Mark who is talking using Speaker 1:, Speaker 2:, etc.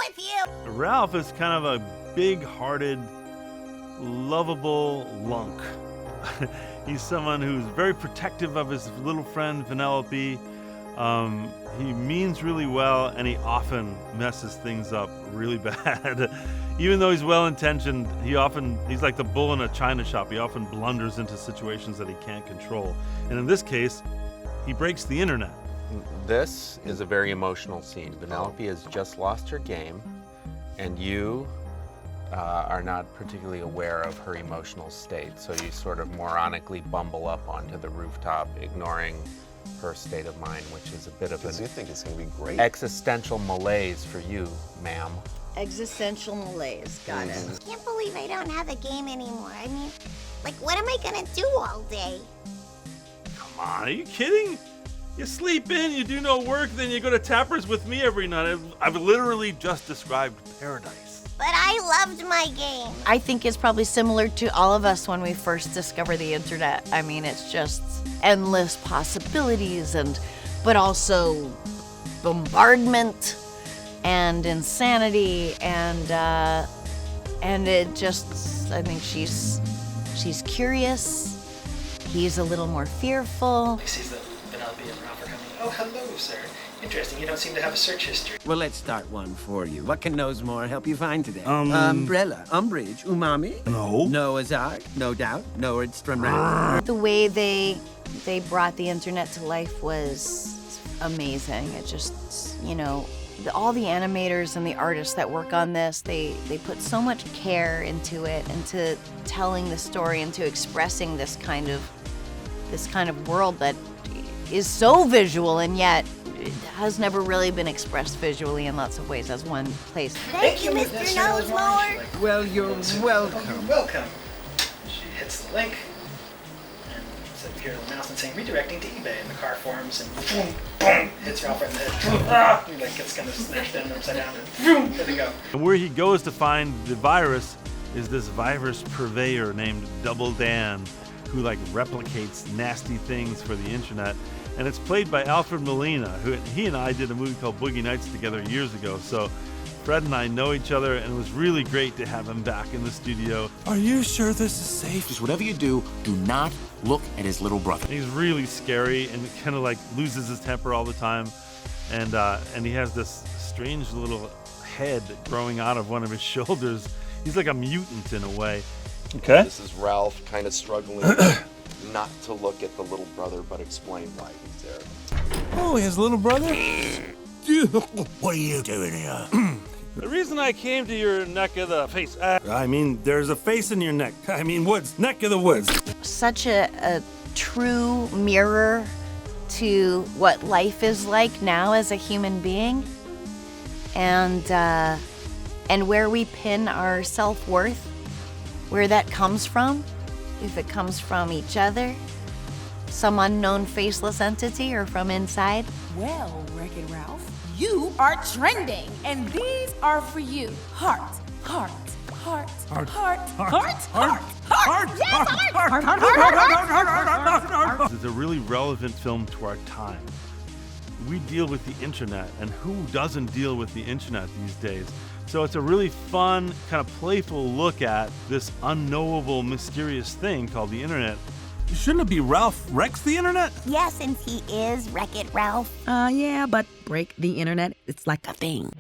Speaker 1: with you.
Speaker 2: Ralph is kind of a big-hearted, lovable lunk. He's someone who's very protective of his little friend Vanellope. He means really well, and he often messes things up really bad. Even though he's well-intentioned, he's like the bull in a china shop. He often blunders into situations that he can't control. And in this case, he breaks the internet.
Speaker 3: This is a very emotional scene. Vanellope has just lost her game, and you are not particularly aware of her emotional state. So you sort of moronically bumble up onto the rooftop, ignoring her state of mind, which is a bit of
Speaker 4: you think it's going to be great.
Speaker 3: existential malaise for you, ma'am.
Speaker 1: Existential malaise, got it. I can't believe I don't have a game anymore. I mean, like, what am I gonna do all day?
Speaker 2: Come on, are you kidding? You sleep in, you do no work, then you go to Tappers with me every night. I've literally just described paradise.
Speaker 1: But I loved my game.
Speaker 5: I think it's probably similar to all of us when we first discover the internet. I mean, it's just endless possibilities, but also bombardment and insanity, and it just, I think she's curious. He's a little more fearful.
Speaker 6: He sees that Vanellope and Ralph are coming. Oh, hello, sir. Interesting, you don't seem to have a search history.
Speaker 7: Well, let's start one for you. What can Nosmore help you find today? Umbrella, Umbrage, Umami?
Speaker 2: No.
Speaker 7: Noah's Ark, No Doubt, Nordstrom.
Speaker 5: The way they brought the internet to life was amazing. It just, all the animators and the artists that work on this, they put so much care into it, into telling the story, into expressing this kind of world that is so visual, and yet it has never really been expressed visually in lots of ways as one place.
Speaker 1: Thank you, Mr. Nosemower.
Speaker 7: Well, you're welcome.
Speaker 6: Welcome. She hits the link, and so we hear the announcement saying redirecting to eBay, and the car forms, and boom, boom, hits Ralph right in the head. He gets kind of smashed down upside down, and boom, there they go.
Speaker 2: And where he goes to find the virus is this virus purveyor named Double Dan, who replicates nasty things for the internet. And it's played by Alfred Molina, he and I did a movie called Boogie Nights together years ago. So Fred and I know each other, and it was really great to have him back in the studio.
Speaker 8: Are you sure this is safe?
Speaker 9: Just whatever you do not look at his little brother.
Speaker 2: He's really scary and kind of loses his temper all the time. And he has this strange little head growing out of one of his shoulders. He's like a mutant in a way.
Speaker 4: Okay. This is Ralph kind of struggling not to look at the little brother, but explain why he's there.
Speaker 8: Oh, his little brother? What are you doing here?
Speaker 2: The reason I came to your neck of the face...
Speaker 8: there's a face in your neck. Woods. Neck of the woods.
Speaker 5: Such a true mirror to what life is like now as a human being, and where we pin our self-worth, where that comes from, if it comes from each other, some unknown faceless entity, or from inside.
Speaker 10: Well, Wreck-It Ralph, you are trending, and these are for you. Heart, heart, heart, heart, heart, heart, heart, heart, yes, heart, heart, heart.
Speaker 2: It's a really relevant film to our time. We deal with the internet, and who doesn't deal with the internet these days? So it's a really fun, kind of playful look at this unknowable, mysterious thing called the internet.
Speaker 8: Shouldn't it be Ralph wrecks the internet?
Speaker 1: Yeah, since he is Wreck-It Ralph.
Speaker 10: Yeah, but break the internet, it's like a thing.